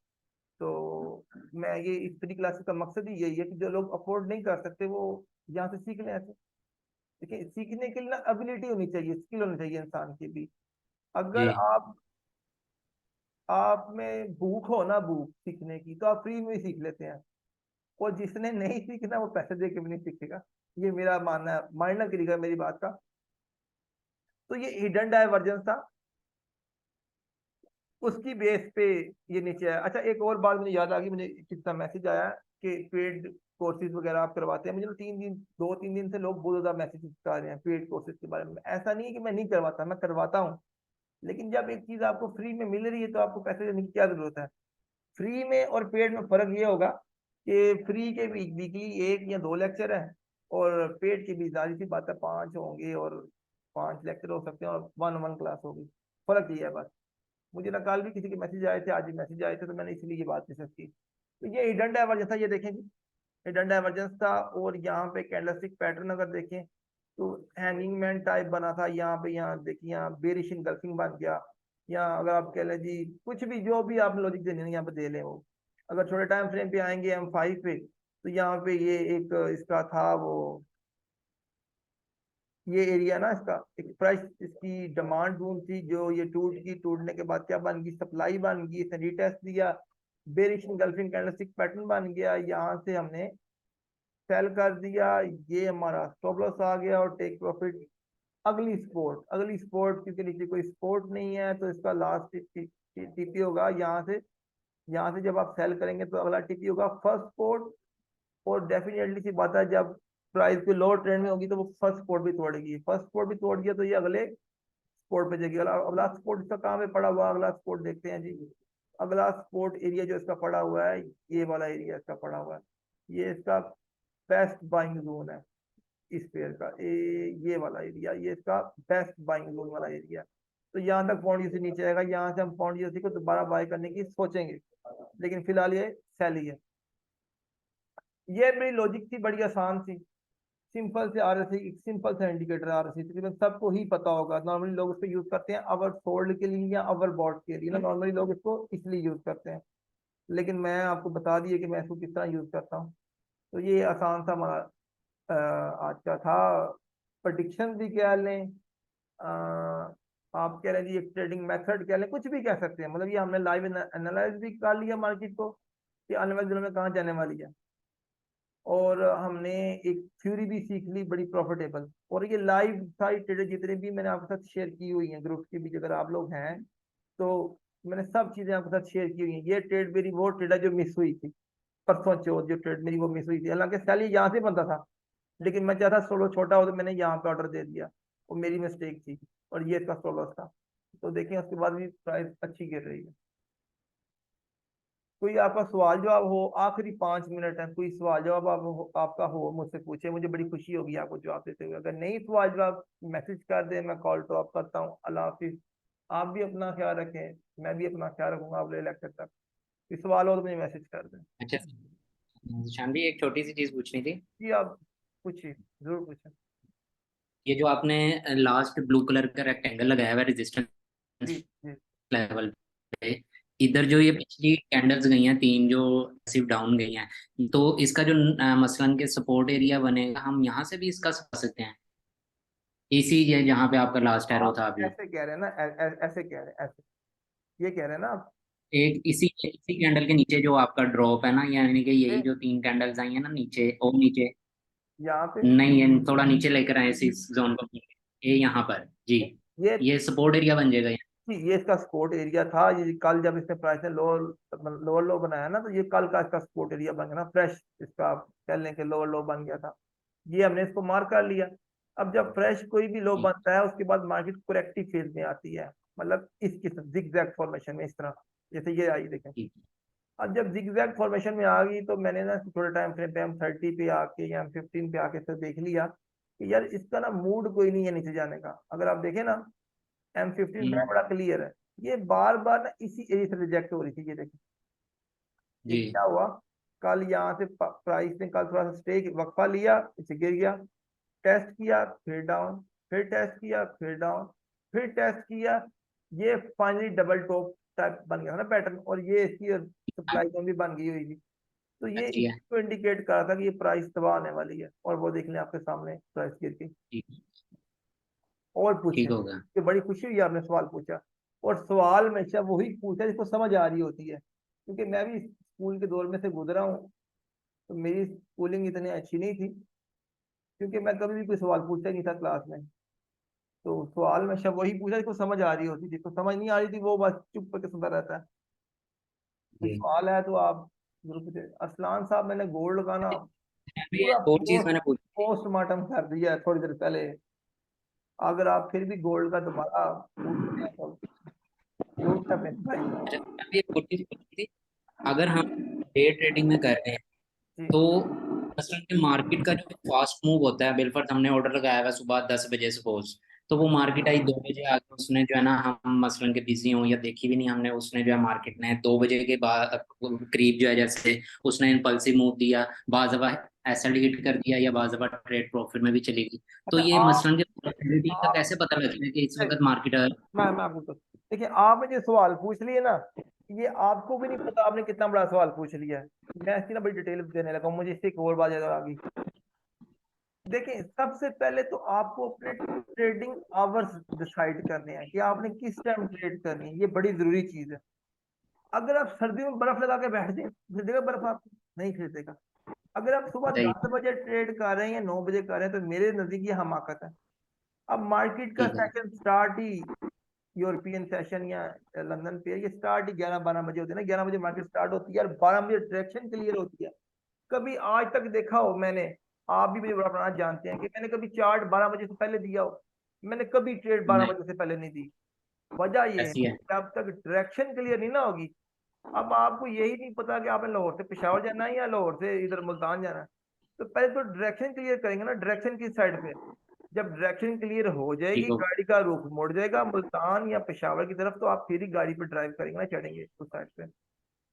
तो मैं ये इस फ्री क्लासेस का मकसद ही यही है कि जो लोग अफोर्ड नहीं कर सकते वो यहाँ से सीख लें ऐसे। देखिए, सीखने के लिए ना एबिलिटी होनी चाहिए, स्किल होनी चाहिए इंसान की भी। अगर जी आप में भूख हो ना, भूख सीखने की, तो आप फ्री में ही सीख लेते हैं। और जिसने नहीं सीखना वो पैसे दे के भी नहीं सीखेगा। ये मेरा मानना है, मानना करिएगा मेरी बात का। तो ये हिडन डाइवर्जेंस था, उसकी बेस पे ये नीचे आया। अच्छा, एक और बात मुझे याद आ गई, मुझे कितना मैसेज आया कि पेड कोर्सेज वगैरह आप करवाते हैं। मुझे तो 3 दिन, 2-3 दिन से लोग बहुत ज्यादा मैसेज आ रहे हैं पेड कोर्सेज के बारे में। ऐसा नहीं है कि मैं नहीं करवाता, मैं करवाता हूँ। लेकिन जब एक चीज आपको फ्री में मिल रही है तो आपको पैसे देने की क्या जरूरत है? फ्री में और पेड में फर्क ये होगा कि फ्री के भी वीकली 1 या 2 लेक्चर है, और पेड की भी जाहिर सी बात है 5 होंगे, और 5 लेक्चर हो सकते हैं, और 1 1 क्लास होगी। फर्क ये है बस। मुझे ना कल भी किसी के मैसेज आए थे, आज भी मैसेज आए थे, तो मैंने इसलिए ये बात डिस्कस की। तो ये हिडन डाइवर्जेंस था, ये देखें जी, हिडन डाइवर्जेंस था। और यहाँ पे कैंडलस्टिक पैटर्न अगर देखें तो हैंगिंग मैन टाइप बना था यहाँ पे। यहाँ देखिए, यहाँ बेरिश इनगल्फिंग बन गया। यहाँ अगर आप कह लें जी, कुछ भी जो भी आप लॉजिक देने हैं यहाँ पे दे लें वो। अगर छोटे टाइम फ्रेम पे आएंगे M5 पे, तो यहाँ पे ये एक इसका था वो, ये एरिया ना इसका एक प्राइस, इसकी डिमांड जोन थी जो ये टूट गई। टूटने के बाद क्या बन गई? सप्लाई बन गई। इसने रीटेस्ट दिया, बेरिश इनगल्फिंग कैंडलस्टिक पैटर्न बन गया। यहाँ से हमने सेल कर दिया, ये हमारा स्टॉप लॉस आ गया और टेक प्रॉफिट। अगली स्पोर्ट क्योंकि नीचे कोई स्पोर्ट नहीं है, तो इसका लास्ट टीपी होगा यहाँ से। यहाँ से जब आप सेल करेंगे तो अगला टीपी होगा फर्स्ट स्पोर्ट। और डेफिनेटली सी बात है, जब प्राइस के लोअर ट्रेंड में होगी तो वो फर्स्ट स्पोर्ट भी तोड़ेगी। फर्स्ट स्पोर्ट भी तोड़ दिया तो ये अगले स्पोर्ट पे जाएगी। अगला स्पोर्ट इसका कहाँ पे पड़ा हुआ है? अगला स्पोर्ट देखते हैं जी। अगला स्पोर्ट एरिया जो इसका पड़ा हुआ है, ये वाला एरिया इसका पड़ा हुआ है। ये इसका बेस्ट बाइंग जोन है इस पेयर का। ये वाला एरिया, ये इसका बेस्ट बाइंग जोन वाला एरिया। तो यहाँ तक पौंड यूसी नीचे आएगा, यहाँ से हम पौंड यूसी को दोबारा बाय करने की सोचेंगे, लेकिन फिलहाल ये सेल ही है। ये मेरी लॉजिक थी, बड़ी आसान सी, सिंपल से आरएससी, एक सिंपल सा इंडिकेटर आरएससी, तकरीबन सबको ही पता होगा। नॉर्मली लोग इसको यूज करते हैं अवर सोल्ड के लिए या अवर बॉट के लिए ना, नॉर्मली लोग इसको इसलिए यूज करते हैं। लेकिन मैं आपको बता दिया कि मैं इसको किस तरह यूज करता हूँ। तो ये आसान सा हमारा आज का था। प्रडिक्शन भी कह लें, आप कह रहे हैं जी एक ट्रेडिंग मेथड कह लें, कुछ भी कह सकते हैं। मतलब ये हमने लाइव एनालाइज भी कर लिया मार्केट को कि आने वाले दिनों में कहाँ जाने वाली है। और हमने एक थ्योरी भी सीख ली बड़ी प्रॉफिटेबल। और ये लाइव सारी ट्रेडर जितने भी मैंने आपके साथ शेयर की हुई हैं ग्रुप के भी, अगर आप लोग हैं तो मैंने सब चीजें आपके साथ शेयर की हुई हैं। ये ट्रेड मेरी वो ट्रेड है जो मिस हुई थी परसों चौथ, जो ट्रेड मेरी वो मिस हुई थी। हालांकि सेल ये यहाँ से बनता था, लेकिन मैं चाहता सोलो छोटा हो तो मैंने यहाँ पे ऑर्डर दे दिया, वो मेरी मिस्टेक थी। और ये इसका सोलो था। तो देखें उसके बाद भी प्राइस अच्छी गिर रही है। कोई आपका सवाल जवाब हो, आखिरी 5 मिनट है, कोई सवाल जवाब आपका हो मुझसे पूछे, मुझे बड़ी खुशी होगी आपको जवाब देते हुए। अगर नहीं सवाल जवाब, मैसेज कर दें, मैं कॉल ड्रॉप करता हूँ। अल्लाह हाफिज। आप भी अपना ख्याल रखें, मैं भी अपना ख्याल रखूंगा अगले लेक्चर तक। कोई सवाल हो तो मुझे मैसेज कर दें। अच्छा जिशान भी, एक छोटी सी चीज पूछनी थी। जी आप पूछिए, जरूर पूछें। ये जो आपने लास्ट ब्लू कलर का रेक्टेंगल लगाया हुआ है जी रेजिस्टेंस जी। लेवल पे, इधर जो ये पिछली कैंडल्स गई हैं तीन जो सिर्फ डाउन गई हैं, तो इसका जो मसलन के सपोर्ट एरिया बनेगा, हम यहाँ से भी इसका समझ सकते हैं, इसी ये जहाँ पे आपका लास्ट एरो आप था अभी, ऐसे कह रहे हैं ना, ऐसे कह रहे हैं, ऐसे ये कह रहे हैं ना आप। एक इसी इसी कैंडल के नीचे जो आपका ड्रॉप है ना, यानी कि ये यही जो तीन कैंडल्स आई हैं ना नीचे, और नीचे, यहाँ पे, नहीं ये थोड़ा नीचे लेकर आए इस जोन को, ये यहाँ पर जी, ये ये सपोर्ट एरिया बन जाएगा यहाँ। ये इसका सपोर्ट एरिया था। ये कल जब इसने प्राइस ने लोअर लोअर लो बनाया ना, तो ये कल का इसका सपोर्ट एरिया बन गया ना, फ्रेश इसका आप कह लें कि लोअर लो बन गया था। ये हमने इसको मार्क कर लिया। अब जब फ्रेश कोई भी लो जी बनता है, उसके बाद मार्केट करेक्टिव फेज में आती है, मतलब इस किस्म जिगजैग फॉर्मेशन में, इस तरह जैसे ये आई देखें। जी अब जब जिगजैग फॉर्मेशन में आ गई, तो मैंने ना थोड़े टाइम फ्रेम पे M30 पे आके या M15 पे आके तो देख लिया कि यार इसका ना मूड कोई नहीं है नीचे जाने का। अगर आप देखें ना, M15 जी बड़ा क्लियर है। ये बार बार ना इसी एरिया से रिजेक्ट हो रही थी, ये देखिए। ये जी क्या हुआ, कल यहाँ से प्राइस ने कल थोड़ा सा स्टे वक्फा लिया, इसे गिर गया, टेस्ट किया फिर डाउन, फिर टेस्ट किया फिर डाउन, फिर टेस्ट किया। ये फाइनली डबल टॉप टाइप बन गया था ना पैटर्न, और ये इसकी सप्लाई जोन भी बन गई हुई थी। तो ये जी है, इसको इंडिकेट कर रहा था कि ये प्राइस तबाह आने वाली है, और वो देख लें आपके सामने प्राइस गिर गई। ठीक, और पूछें, ठीक होगा। कि बड़ी खुशी हुई आपने सवाल पूछा। और सवाल हमेशा वही पूछा जिसको समझ आ रही होती है, क्योंकि मैं भी स्कूल के दौर में से गुजरा हूँ। तो मेरी स्कूलिंग इतनी अच्छी नहीं थी, क्योंकि मैं कभी भी कोई सवाल पूछता ही नहीं था क्लास में। तो सवाल हमेशा वही पूछा जिसको समझ आ रही होती थी, जिसको समझ नहीं आ रही थी वो बस चुप करके सुनता रहता है। कोई जी, सवाल है तो आप जरूर पूछे। असलान साहब, मैंने गोल्ड का ना अभी पूरा एक और चीज मैंने पूछी थी। पोस्टमार्टम कर दिया है थोड़ी देर पहले। अगर आप फिर भी गोल्ड का दोबारा पूछते हैं तो जरूर कर भाई। अच्छा, अभी एक और चीज पूछी थी, अगर हम डे ट्रेडिंग में कर रहे हैं, जी तो मसलन के मार्केट का जो फास्ट मूव होता है, बिलफर्ज हमने ऑर्डर लगाया हुआ सुबह 10 बजे सपोज, तो वो मार्केट आई 2 बजे आके, उसने जो है ना, हम मसलन के बिजी हों या देखी भी नहीं हमने, उसने जो है मार्केट ने 2 बजे के बाद करीब जो है जैसे उसने इम्पल्सिव मूव दिया, बाज दफा ऐसा हिट कर दिया, या बाज दफा ट्रेड प्रॉफिट में भी चली गई, तो अच्छा। ये आप मसलन के volatility का आप कैसे पता लगेगा कि इस वक्त मार्केट। मैं आपको देखिए, आपने जो सवाल पूछ लिए ना, ये आपको भी नहीं पता आपने कितना बड़ा सवाल पूछ लिया है। मैं इसकी ना बड़ी डिटेल देने लगा हूँ, मुझे इससे एक और बात याद आ गई। देखिए, सबसे पहले तो आपको अपने ट्रेडिंग आवर्स डिसाइड करने हैं कि आपने किस टाइम ट्रेड करनी है, ये बड़ी जरूरी चीज है। अगर आप सर्दियों में बर्फ लगा के बैठ जाए, खरीदेगा बर्फ? आप नहीं खरीदेगा। अगर आप सुबह बताइए। 10 बजे ट्रेड कर रहे हैं या 9 बजे कर रहे हैं, तो मेरे नजदीक ये हमाकत है। अब मार्केट का ठीक है। सेशन स्टार्ट ही, यूरोपियन सेशन या लंदन पे, ये स्टार्ट ही 11-12 बजे होती है ना। 11 बजे मार्केट स्टार्ट होती है और 12 बजे डायरेक्शन क्लियर होती है। कभी आज तक देखा हो मैंने, आप भी मुझे बड़ा अपना जानते हैं कि मैंने कभी चार्ट 12 बजे से पहले दिया हो? मैंने कभी ट्रेड बारह नहीं, बजे से पहले नहीं दी। वजह ये है ऐसी है। कि जब तक डायरेक्शन क्लियर नहीं ना होगी। अब आपको यही नहीं पता कि आपने लाहौर से पेशावर जाना है या लाहौर से इधर मुल्तान जाना है। तो पहले तो डायरेक्शन क्लियर करेंगे ना, डायरेक्शन किस साइड पे। जब डायरेक्शन क्लियर हो जाएगी, ठीक हो, गाड़ी का रुख मुड़ जाएगा मुल्तान या पेशावर की तरफ, तो आप फिर ही गाड़ी पे ड्राइव करेंगे ना, चढ़ेंगे उस साइड पे।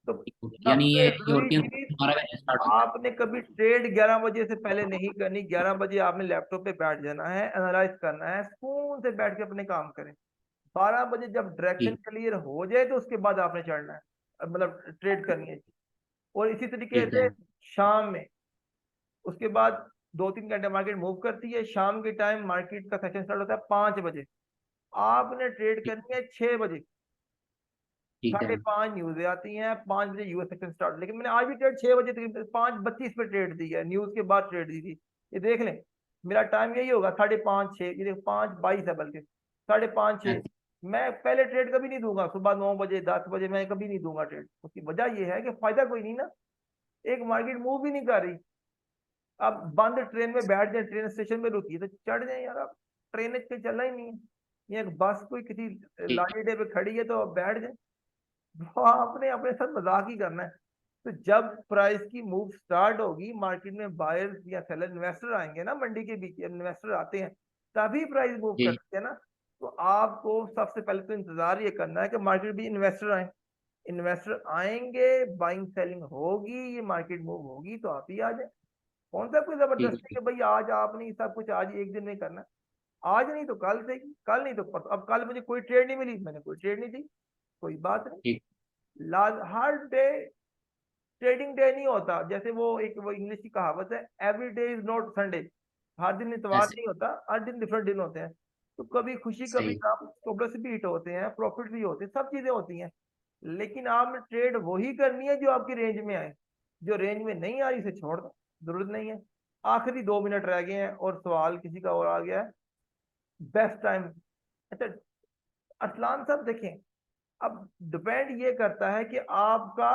तो ठीक हो, यानी सबसे ये जरूरी यूरोपियन चीज, 12 बजे स्टार्ट होता है। आपने कभी ट्रेड 11 बजे से पहले नहीं करनी। 11 बजे आपने लैपटॉप पे बैठ जाना है, एनालाइज करना है, सुकून से बैठ के अपने काम करें। 12 बजे जब डायरेक्शन ठीक, क्लियर हो जाए, तो उसके बाद आपने चढ़ना है, मतलब ट्रेड करनी है। और इसी तरीके ठीक है। से शाम में, उसके बाद 2-3 घंटे मार्केट मूव करती है। शाम के टाइम मार्केट का सेशन स्टार्ट होता है 5 बजे। आपने ट्रेड ठीक, करनी है 6 बजे। ठीक है। 5:30 न्यूज आती हैं, 5 बजे यूएस सेक्शन स्टार्ट। लेकिन मैंने आज भी ट्रेड 6 बजे तक 5:32 पे ट्रेड दी है, न्यूज के बाद ट्रेड दी थी। ये देख लें, मेरा टाइम यही होगा 5:30 6, ये देखो 5:22 है बल्कि, 5:30 6। अच्छा, मैं पहले ट्रेड कभी नहीं दूंगा, सुबह 9 बजे 10 बजे मैं कभी नहीं दूंगा ट्रेड। उसकी वजह ये है कि फायदा कोई नहीं ना, एक मार्केट मूव भी नहीं कर रही। अब बंद ट्रेन में बैठ जाए, ट्रेन स्टेशन में रुकी है तो चढ़ जाए यार। अब ट्रेन के चलना ही नहीं है, ये एक बस कोई किसी ठीक, लाली डे पे खड़ी है तो अब बैठ जाए। वो आपने अपने साथ मजाक ही करना है। तो जब प्राइस की मूव स्टार्ट होगी, मार्केट में बायर्स या सेलर इन्वेस्टर आएंगे ना, मंडी के बीच इन्वेस्टर आते हैं, तभी प्राइस मूव जी, करती है ना। तो आपको सबसे पहले तो इंतजार ये करना है कि मार्केट भी इन्वेस्टर आए। इन्वेस्टर आएंगे, बाइंग सेलिंग होगी, ये मार्केट मूव होगी, तो आप ही आ जाए। कौन सा कोई ठीक है, जबरदस्ती कि ठीक। भाई आज आपने सब कुछ आज एक दिन में करना है। आज नहीं तो कल से, कल नहीं तो परसों। अब कल मुझे कोई ट्रेड नहीं मिली, मैंने कोई ट्रेड नहीं दी, कोई बात नहीं। ठीक। हर डे ट्रेडिंग डे नहीं होता। जैसे वो इंग्लिश की कहावत है, every day is not Sunday. हर दिन इतवार ऐसे। नहीं होता, हर दिन डिफरेंट दिन होते हैं। तो कभी खुशी कभी सही। गम, प्रोग्रेस भी हिट होते हैं, प्रॉफिट भी होते हैं, सब चीजें होती हैं। लेकिन आपने ट्रेड वही करनी है जो आपकी रेंज में आए। जो रेंज में नहीं आ रही इसे छोड़ दो, जरूरत नहीं है। आखिरी 2 मिनट रह गए हैं और सवाल किसी का और आ गया है, बेस्ट टाइम। अच्छा अरसलान साहब देखें, अब डिपेंड ये करता है कि आपका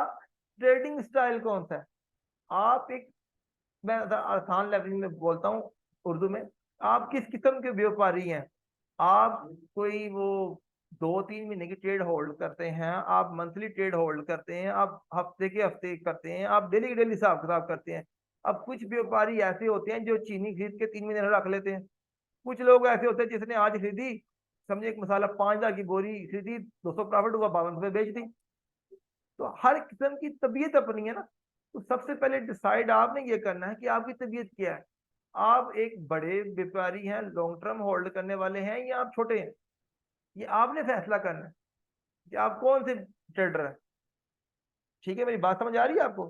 ट्रेडिंग स्टाइल कौन सा है। आप एक, मैं आसान लेवल में बोलता हूँ उर्दू में, आप किस किस्म के व्यापारी हैं। आप कोई वो 2-3 महीने की ट्रेड होल्ड करते हैं, आप मंथली ट्रेड होल्ड करते हैं, आप हफ्ते के हफ्ते करते हैं, आप डेली के डेली हिसाब किताब करते हैं। अब कुछ व्यापारी ऐसे होते हैं जो चीनी खरीद के 3 महीने रख लेते हैं। कुछ लोग ऐसे होते हैं जिसने आज खरीदी, समझे एक मसाला 5,000 की बोरी खरीदी, 200 प्रॉफिट हुआ, 52 रुपये बेच दी। तो हर किस्म की तबीयत अपनी है ना। तो सबसे पहले डिसाइड आपने ये करना है कि आपकी तबीयत क्या है। आप एक बड़े व्यापारी हैं, लॉन्ग टर्म होल्ड करने वाले हैं, या आप छोटे हैं। ये आपने फैसला करना है कि आप कौन से ट्रेडर हैं। ठीक है, मेरी बात समझ आ रही है आपको।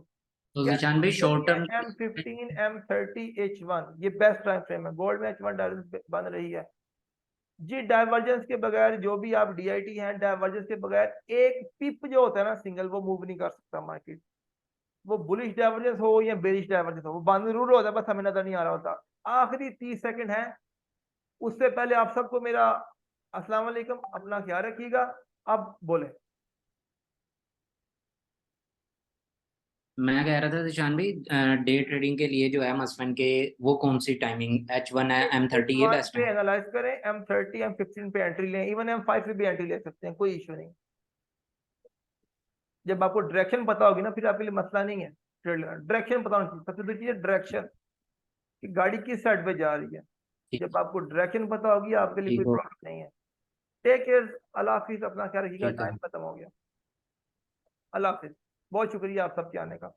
तो क्या जिशान भाई short term. M15 M30 H1 ये बेस्ट टाइम फ्रेम है। गोल्ड में H1 डायवर्जेंस बन रही है जी। डाइवर्जेंस के बगैर जो भी आप DIT हैं, डाइवर्जेंस के बगैर एक पिप जो होता है ना सिंगल, वो मूव नहीं कर सकता मार्केट। वो बुलिश डाइवर्जेंस हो या बेरिश डाइवर्जेंस हो, वो बंद जरूर होता है, बस हमें नजर नहीं आ रहा होता। आखिरी 30 सेकंड है, उससे पहले आप सबको मेरा अस्सलाम वालेकुम, अपना ख्याल रखिएगा। अब बोले। मैं कह रहा था जिशान भाई, डे ट्रेडिंग के लिए जो है मसलन के, वो कौन सी टाइमिंग, H1 है, M30 ये H1 बेस्ट पे है? एनालाइज करें, M30 M15 पे एंट्री लें, इवन M5 पे भी एंट्री ले सकते हैं, कोई इशू नहीं। जब आपको डायरेक्शन पता होगी ना, फिर आपके लिए मसला नहीं है। डायरेक्शन पता होना चाहिए, सबसे दूसरी चीज डायरेक्शन, कि गाड़ी किस साइड पे जा रही है। ठीक। जब आपको डायरेक्शन पता होगी, आपके लिए कोई ठीक हो। प्रॉब्लम नहीं है। टेक केयर, अल्लाह हाफिज, अपना ख्याल रखिएगा। ठीक है। टाइम खत्म हो गया। अल्लाह हाफिज। बहुत शुक्रिया आप सबके आने का।